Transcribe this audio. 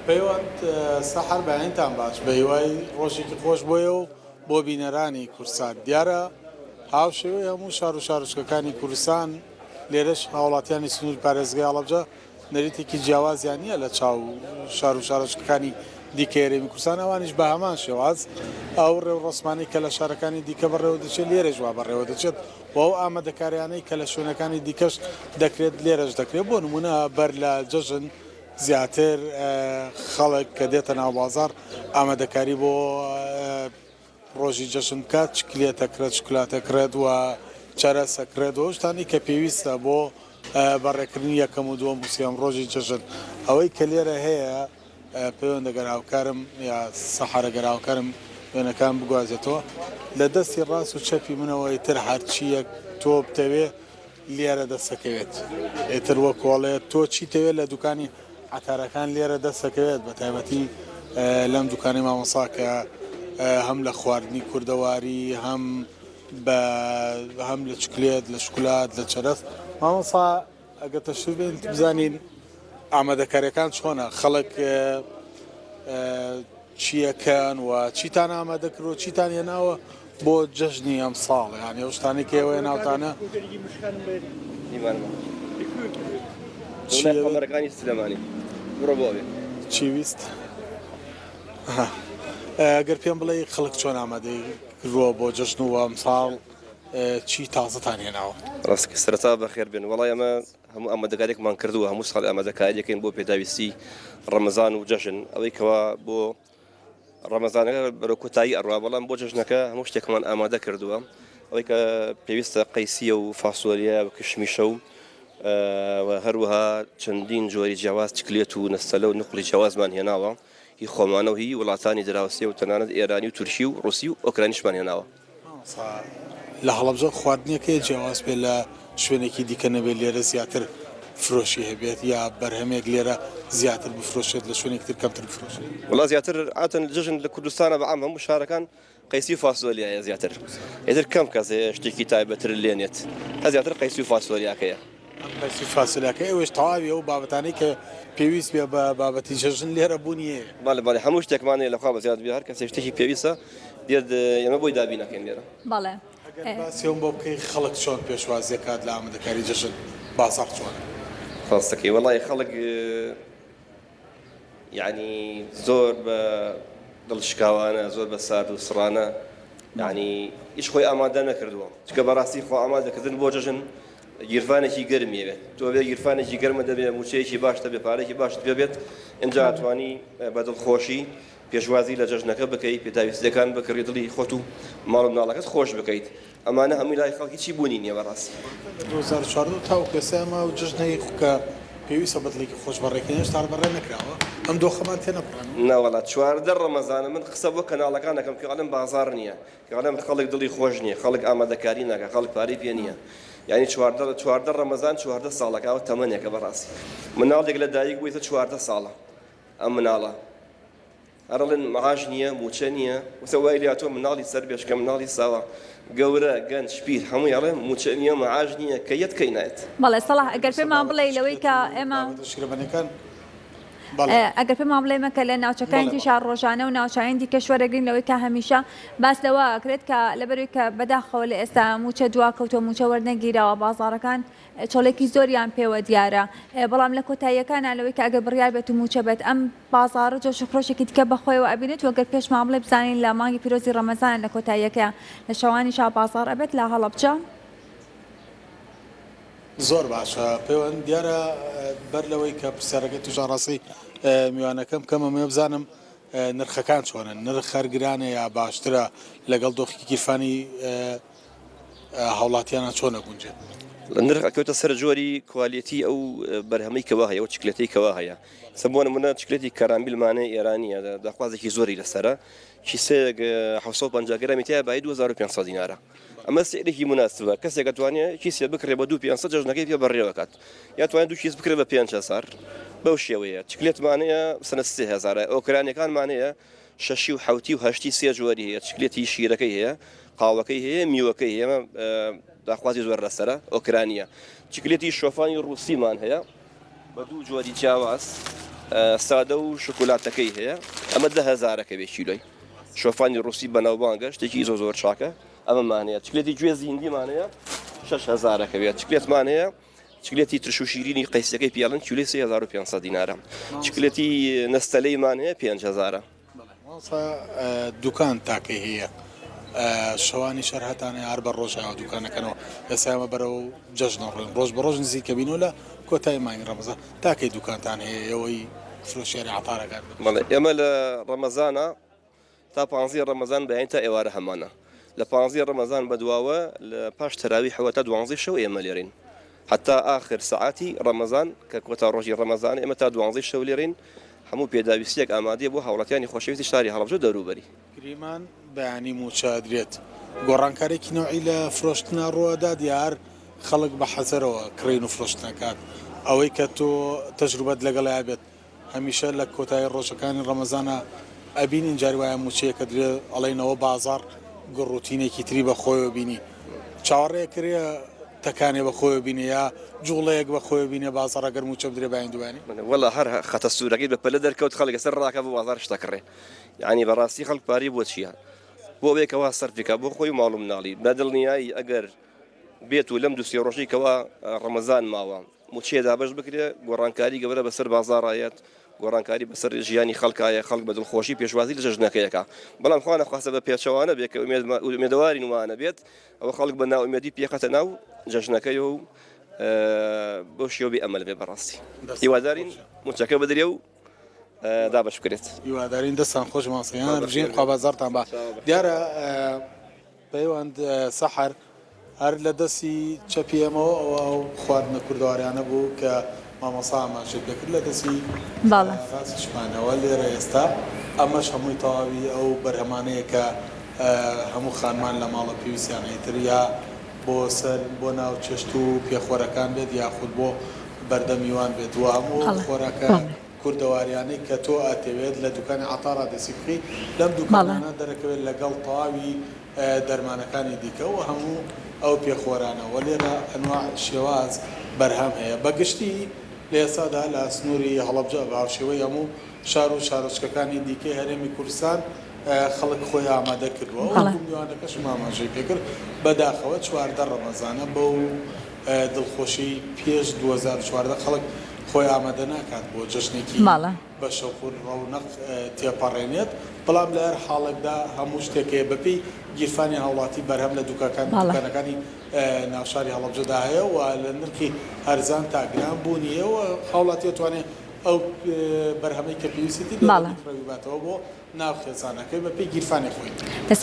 پەیوەند سەحەر بەیانتان باش بە هیوای ڕۆژێکی خۆش بۆیە و بۆ بینەرانی کورسان دیارە هاوشێوەی هەموو شار و شارچکەکانی کوردستان لێرەش هاوڵاتیانی سنوور پارێزگای هەڵەبجە نەریتێکی جیاوازیان نییە لە چاو شار و شارچکەکانی دیکە هێرێمی کوردستان ئەوانیش بە هەمان شێواز ئەو ڕێوڕسمانی کە لە شارەکانی دیکە بەڕێوە دەچێت لێرەش وا بەڕێوە دەچێت و ئەو ئامادەکاریانەی کە لە شوێنەکانی دیکەش دەکرێت لێرەش دەکرێت بۆ نمونە بەر لە جەژن زیاتر خەڵک کە دێتە ناو بازار ئامادەکاری بۆ ڕۆژی جەژن بکات چکلێتەکرێت شکلاتەکرێت و چارەسەکرێت و شتانی کە پێویستە بۆ بەڕێکردنی یەکەم و دووەم سێم ڕۆژی جەژن ئەوەی کە لێرە هەیە پەیوەندە گەراوکارم یا سەحارە گەراوکارم وێنەکان بگوازێتەوە لە دەستی ڕاست و چەپی منەوەی تر هەرچیەک تۆ بتەوێ لێرە دەسەکەوێت ئێتر وە کۆڵێت تۆ چیتەوێت لە دوکانی عتارەکان لێرە دەسەکەوێت بە تایبەتی لەم دوکانی مامۆسا کە هەم لە خواردنی کوردەواری هەم لە چکلێت لە شکلات لە چەرەس مامۆسا ئەگە تەشریف بێن بزانین ئامادەکاریەکان چۆنە خەڵک چیەکەن و چیتان ئامادەکرۆ چیتان هێناوە بۆ جەژنی ئەم ساڵ یانی ئەو شتانی کە ئێوە ناوتانە ئەمریکانی سلێمانی بڕۆ بۆ بێ چی ویست گەر پێم بڵێ خەڵک چۆن ئامادەی ڕۆ بۆ جەژن و ئەم ساڵ چی تازەتان هێناوە ڕاستکە سەرەتا بەخێر بێن وەڵای ئەمە هەموو ئامادەکارێکمان کردووە هەموو ساڵ ئامادەکاریەکەین بۆ پێداویستی ڕەمەزان و جەژن ئەوەی کەوا بۆ ڕەمەزانەکە بەرەو کۆتایی ئەڕوا بەڵام بۆ جەژنەکە هەموو شتێکمان ئامادە کردووە ئەوەی کە پێویستە قەیسیە و فاسۆلیە و کشمیشە و هەروەها چەندین جۆری جیاواز چکلێت و نەستەلە و نقلی جیاوازمان هێناوە هی خۆمانە و هی وڵاتانی دراوسێ و تەنانەت ئێرانی و تورکی و ڕوسی و ئۆکرانیشمان هێناوە لە هەڵەبجە خواردنیەکەی جیاواز پێ لە شوێنێکی دیکە نەبێت لێرە زیاتر فرۆشی هەبێت یا بەرهەمێک لێرە زیاتر بفرۆشێت لە شوێنێکتر کەمتر بفرۆشێت وڵا زیاتر ئاتەن جژن لە کوردستانە بەعام هەموو شارەکان قەیسی و فاسۆلیایە زیاتر ئێتر کەم کەس شتێکی تایبەتر لێنێت هە زیاتر قەیسی و فاسۆلیاکەیە قەیسی فاسۆلیاکە ئێوەش تەواوی ئەو بابەتانەی کە پێویست بێ بە بابەتی جەژن لێرە بوونیە باڵێ هەموو شتێکمانەیە لەخوا بە زیاد بێ هەر کەس شتێکی پێویستە دێت ئێمە بۆی دابی نەکەین لێرە بەڵێ باسیەوە بۆ بکەی خەڵک چۆن پێشوازیە کات لە ئامادەکاری جەژن بازاڕ چۆنە ڕاستەکەی وەڵای خەڵک یعنی زۆر بە دڵشکاوانە زۆر بە سارد و سڕانە یعنی هیچ خۆی ئامادە نەکردووە چکە بەڕاستی خۆ ئامادەکردن بۆ جەژن گیرفانێکی گەرمیەوێت تۆ بێ گیرفانێکی گەرمە دەبێت موچەیەکی باش دەبێت پارێکی باش بێت ئەجا ئەتوانی بە دڵخۆشی پێشوازی لە جەژنەکە بکەیت پێداویستەکان بکڕی دڵی خۆت و ماڵ و مناڵەکەت خۆش بکەیت ئەمانە هەمووی لای خەڵکی چی بوونی نییە بەڕاستی 2014 تاو کەسەمە و جژنەی کە پێویستە بەدڵێکی خۆش بەڕێکردنش تا بەڕێ نەکراوە ئەم دۆخەمان تێنەپڕان ناوەڵا چواردە ڕەمەزانە من قسە بۆ کەناڵەکان دەکەم کە ئەڵێم بازار نییە کە ئەڵێم خەڵک دڵی خۆش نییە خەڵک ئامادەکاری ناکە خەڵک پارەی پێ نییە یعنی چواردە ڕەمەزان 14 ساڵەکەوە تەمەنێکە بەڕاستی مناڵێک لە دایک بوویتە 14 ساڵە ئەم مناڵە هەرڵێن مەعاش نییە موچە نییە وسە وای لاتۆ مناڵی سەر بێشکە مناڵی ساوە گەورە گەنج شپیر هەمووی ئەڵێ موچە نییە مەعاش نییە کە یەت کەی نایێت بەڵێ سەڵاح ئەگەر پێمان بڵێ لەوەی کە ئێمە ئەگەر پێمان بڵێ مەکە لە ناوچەکانی شار ڕۆژانە و ناوچەکانی دیکە شوەرەگرین لەوەی کە هەمیشە باس لەوە ئەکرێت کە لەبەروی کە بەداخەوە لە ئێستا موچە دواکەوتە موچە وەرنەگیراوە بازاڕەکان چۆڵێکی زۆریان پێوە دیارە بەڵام لە کۆتاییەکانە لەوەی کە ئەگەر بڕیار بێت و موچە بێت ئەم بازاڕە جۆش و خۆشێکی دیکە بەخۆیەوە ئەبینێت وەگەر پێشمان بڵێ بزانین لە مانگی پیرۆزی ڕەمەزان لە کۆتاییەکە لە شەوانی شا بازاڕ ئەبێت لە هەڵەبجە زۆر باشە پەیوەند دیارە بەر لەوەی کە پرسیارەکەی توژان ڕاستی میوانەکەم کەمە مێ بزانم نرخەکان چۆنن نرخ خەرگرانە یا باشترە لەگەڵ دۆخی گیرفانی هاوڵاتیانە چۆنە گونجێت نرخ ئەکەوتە سەر جۆری کوالیتی ئەو بەرهەمەی کەوا هەیە و چکلێتی کەوا هەیە سەبووە نمونە چکلێتی کەرامبیلمانەی ئێرانیە داخوازێکی زۆری لەسەرە کیسەیەک 750 گرەمی تایە بای 2500 دینارە ئەمە سعرێکی مناسبە کەسێک دەتوانێت کیسێ بکرێ بە 2500 جەژنەکەی پێ بەڕێوەکات یا توانێت دوو کیس بکرێت بە 500 بەو شێوەیە چکلێتمانەیە سنە 3000 ئۆکرانیەکانمانەیە 6 و 7 و 8 سێ جواری هەیە چکلێتی شیرەکەی هەیە قاوەکەی هەیە میوەکەی هەیە داخوازی زۆر لەسەرە ئۆکرانیە چکلێتی شۆفانی ڕوسیمان هەیە بە دوو جواری جیاواز سادە و شکلاتەکەی هەیە ئەمە 10,000 بێ کیلۆی شۆفانی ڕوسی بەناوبانگە شتێکی زۆر چاکە ئەمەمانەیە چکلێتی گوێ زیندیمانەیە 6,000 بێت چکلێتمان هەیە چکلێتی ترش و شیرینی قەیسەکەی پیاڵن کیلۆی 3,500 دینارە چکلێتی نەستەلەیمان هەیە 5,000 دوکان تاکەی هەیە شەوانی شەر هەتانەیە هەر بە ڕۆژەوە دوکانەکەنەوە ئێسامە بەرەو جەژنە ڕۆین ڕۆژ بە ڕۆژ نزیکە بینەوە لە کۆتای مانگی ڕەمەزان تاکەی دوکانتان هەیە ئەوەی فرۆشیاری عەتارەکان ئێمە لە ڕەمەزانە تا 15 ڕەمەزان بەیان تا ئێوارە هەمانە لە 15 ڕەمەزان بەدواوە لە پاش تەراوی حەوە تا 12 شەو ئێمە لێرین حتا آخر ساعتی ڕەمەزان کە کۆتا ڕۆژی ڕەمەزان ئێمە تا 12 شەو لێرین هەموو پێداویستیەک ئامادەیە بۆ هاوڵاتیانی خۆشەویستی شاری هەڵەبجە دەوروبەری گریمان بەیانی موچادرێت گۆڕانکارێکی نوعی لە فرۆشتنە ڕۆدا دیار خەڵک بە حەزەرەوە کڕین و فرۆشتنەکات ئەوەی کە تۆ تەجروبەت لەگەڵا بێت هەمیشە لە کۆتایی ڕۆژەکانی ڕەمەزانە ئەبین ئینجاری وایە موچەیە کە درێ ئەڵێنەوە بازار گڕوتینێکی تری بە خۆیەوە بینی چاوەڕێ کرێ تەکانێ بە خۆی بینە یا جوڵەیەک بە خۆی بینێ بازاڕەگەر موچە بدرێ باین دوانی وەڵا هەر خەتە سوورەکەی بە پەلە دەرکەوت خەڵک سەر ڕاکە بۆ بازار شتەکڕێ یعنی بەڕاستی خەڵک پاری بۆ چییە بۆ بێکەوە سەرفیکە بۆ خۆی ماڵم ناڵی بەدڵنیایی ئەگەر بێت و لەم دووسێ ڕۆژی کەوا ڕەمەزان ماوە موچێ دابش بکرێ گۆڕانکاری گەورە بەسەر بازاڕایەت گۆڕانکاری بەسەر ژیانی خەڵکایە خەڵک بە دڵخۆشی پێشوازی لە ژنەکەیەکە بەڵام خوا نەخواستە بە پێچەوانە بێت کە ئومێدەواری نوانە بێت ئەوە خەڵک بە ناوئومێدی پێخەتە ناو جەژنەکەی و بۆ شێوەبی ئەمەل بێ بەڕاستی هیوادارین موچەکە بەدرێ و دابش بکرێت هیوادارین دەستان خۆش ماسییان ژین خوا بازارتان بە دیارە پەیوەند سەحەر هەر لە دەستی چەپیەمەوە ئەو خواردنە کوردەواریانە بوو کە مامۆسا ئاماژەی پێکرد لە دەستی ڕاستیشمانەوە لێرە ئێستا ئەمەش هەمووی تەواوی ئەو بەرهەمانەیە کە هەموو خانمان لە ماڵە پێویستیان هەیتر یا بۆ سەر بۆ ناو چێشت و پێخۆرەکان بێت یاخود بۆ بەردەمیوان بێت و هەموو خۆراکە کوردەواریانەی کە تۆ ئەتەوێت لە دوکانی عەتارا دەسی بخی لەم دوکانانە دەرەکەوێت لەگەڵ تەواوی دەرمانەکانی دیکە و هەموو ئەو پێخۆرانەوە لێرە ئەنواع شێواز بەرهەم هەیە بەگشتی لە ئێستادا لە سنووری هەڵەبجە باوشێوەی هەموو شار و شارۆچکەکانی دیکەی هەرێمی کوردستان خەڵک خۆی ئامادە کردووە و میوانەکەش ئاماژەی پێکرد بەداخەوە 14 ڕەمەزانە بەو دڵخۆشی پێش 2014 خەڵک خۆی ئامادە ناکات بۆ جەژنێکی بە شەوقور ڕەونەق تێپەڕێنێت بەڵام لە هەر حاڵێکدا هەموو شتێکەیە بەپێی گیرفانی هاوڵاتی بەرهەم لە دوکانەکانی ناوشاری هەڵەبجەدا هەیە و لە نرخی هەرزان تا گران بوونیەوە هاوڵاتی دەتوانێت ئەو بەرهەمەی کە پێویستی ڕەویباتەوە بۆ ناو خێزانەکەی بەپێی گیرفانی خۆی